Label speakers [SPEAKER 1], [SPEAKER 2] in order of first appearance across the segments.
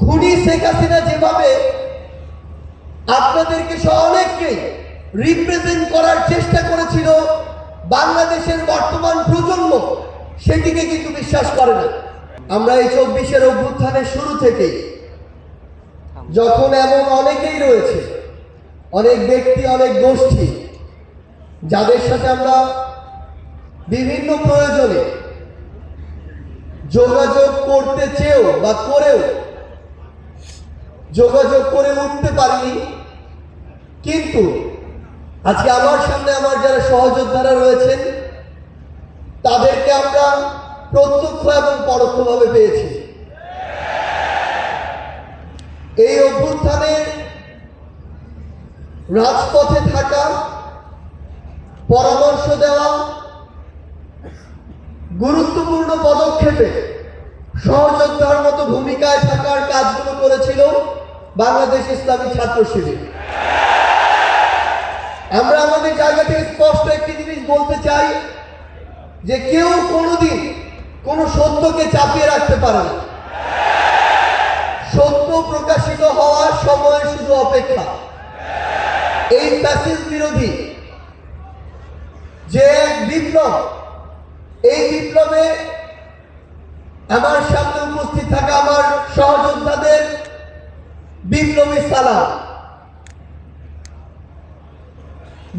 [SPEAKER 1] খুনি শেখ হাসিনা যেভাবে আপনাদেরকে অনেককে রিপ্রেজেন্ট করার চেষ্টা করেছিল, বাংলাদেশের বর্তমান প্রজন্ম সেটিকে কিন্তু বিশ্বাস করে না। আমরা এই 24-এর অভ্যুত্থানের শুরু থেকেই যখন এমন অনেকেই রয়েছে, অনেক ব্যক্তি, অনেক গোষ্ঠী যাদের সাথে আমরা বিভিন্ন প্রয়োজনে যোগাযোগ করতে চেয়েও বা করেও যোগাযোগ করে উঠতে পারিনি, কিন্তু আজকে আমার সামনে আমার যারা সহযোদ্ধারা রয়েছেন তাদেরকে আমরা প্রত্যক্ষ এবং পরোক্ষভাবে পেয়েছি। এই অভ্যুত্থানে রাজপথে থাকা, পরামর্শ দেওয়া, গুরুত্বপূর্ণ পদক্ষেপে সহযোদ্ধার মতো ভূমিকায় থাকার কাজগুলো করেছিল বাংলাদেশ ইসলামী ছাত্র শিবির। আমরা আমাদের জায়গা থেকে স্পষ্ট একটি জিনিস বলতে চাই যে কেউ কোনোদিন কোনো সত্যকে চাপিয়ে রাখতে পারে না। সত্য প্রকাশিত হওয়ার সময় শুধু অপেক্ষা। এই ফ্যাসিস্ট বিরোধী যে বিপ্লব, এই বিপ্লবে আমার সামনে উপস্থিত থাকা আমার সহযোদ্ধাদের বিপ্লবী সালাম।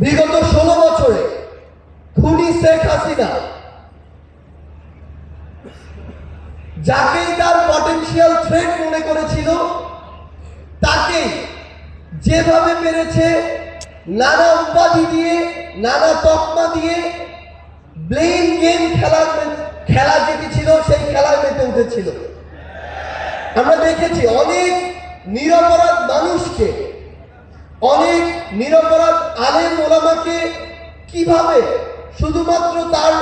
[SPEAKER 1] বিগত 16 বছরে খুনি শেখ হাসিনা যাকেই তার পটেনশিয়াল থ্রেট মনে করেছিল, তাকে যেভাবে পেরেছে নানা উপাধি দিয়ে, নানা তকমা দিয়ে ব্লেম গেম খেলা যেটি ছিল সেই খেলায় মেতে উঠেছিল। আমরা দেখেছি অনেক নিরপরাধ মানুষকে, অনেক নিরপরাধ আলেম ওলামাকে কিভাবে শুধুমাত্র তার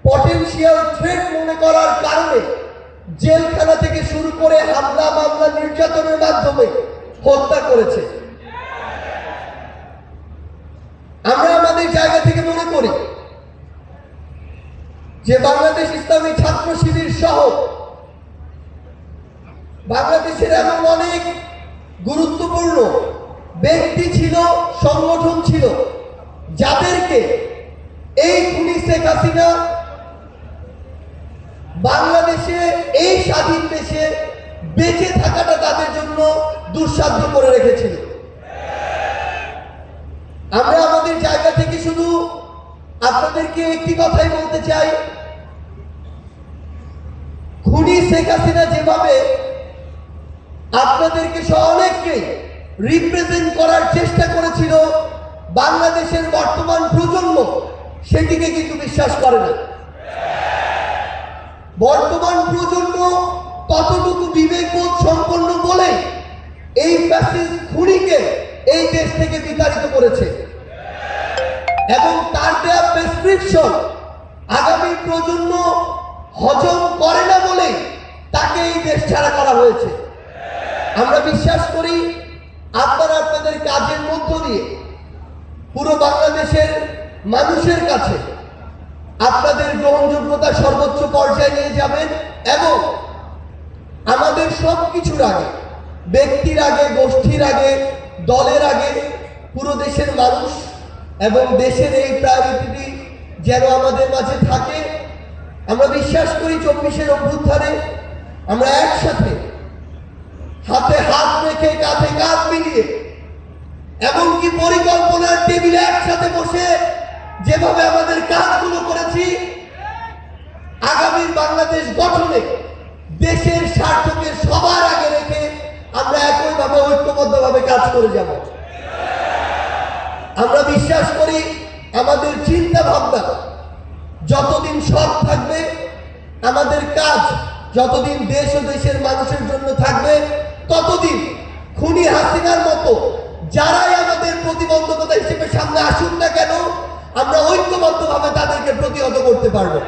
[SPEAKER 1] পটেনশিয়াল থ্রেট মনে করার কারণে জেলখানা থেকে শুরু করে হামলা, মামলা, নির্যাতনের মাধ্যমে হত্যা করেছে। আমরা আমাদের জায়গা থেকে মনে করি যে বাংলাদেশ ইসলামী ছাত্র শিবির সহ বাংলাদেশের এমন অনেক গুরুত্বপূর্ণ ব্যক্তি ছিল, সংগঠন ছিল, যাদেরকে এই খুনি শেখ হাসিনা বাংলাদেশে, এই স্বাধীন দেশে বেঁচে থাকাটা তাদের জন্য দুঃসাধ্য করে রেখেছিল। আমরা আমাদের জায়গা থেকে শুধু আপনাদেরকে একটি কথাই বলতে চাই, খুনি শেখ হাসিনা যেভাবে আপনাদেরকে অনেককে রিপ্রেজেন্ট করার চেষ্টা করেছিল, বাংলাদেশের বর্তমান প্রজন্ম সেটিকে কিন্তু বিশ্বাস করে না। বর্তমান প্রজন্ম ততটুকু বিবেকবোধ সম্পন্ন বলে এই ফ্যাসিস্ট খুনিকে এই দেশ থেকে বিতাড়িত করেছে এবং তার দেওয়া প্রেসক্রিপশন আগামী প্রজন্ম হজম করে না বলে তাকে এই দেশ ছাড়া করা হয়েছে। আমরা বিশ্বাস করি আপনারা আপনাদের কাজের মধ্য দিয়ে পুরো বাংলাদেশের মানুষের কাছে আপনাদের গ্রহণযোগ্যতা সর্বোচ্চ পর্যায়ে নিয়ে যাবেন এবং আমাদের সবকিছুর আগে, ব্যক্তির আগে, গোষ্ঠীর আগে, দলের আগে পুরো দেশের মানুষ এবং দেশের এই প্রায়োরিটি যেন আমাদের মাঝে থাকে। আমরা বিশ্বাস করি 24-এর অভ্যুত্থানে আমরা একসাথে হাতে হাত রেখে, কাঁধে কাঁধ মিলিয়ে, এমনকি পরিকল্পনার টেবিলে একসাথে বসে যেভাবে আমাদের কাজগুলো করেছি, আগামীর বাংলাদেশ গঠনে দেশের স্বার্থকে সবার আগে রেখে আমরা একইভাবে ঐক্যবদ্ধভাবে কাজ করে যাব। আমরা বিশ্বাস করি আমাদের চিন্তা ভাবনা যতদিন সৎ থাকবে, আমাদের কাজ যতদিন দেশ ও দেশের মানুষের জন্য থাকবে, ততদিন খুনি হাসিনার মতো যারাই আমাদের প্রতিবন্ধকতা হিসেবে সামনে আসুন না কেন, আমরা ঐক্যবদ্ধভাবে তাদেরকে প্রতিহত করতে পারবো।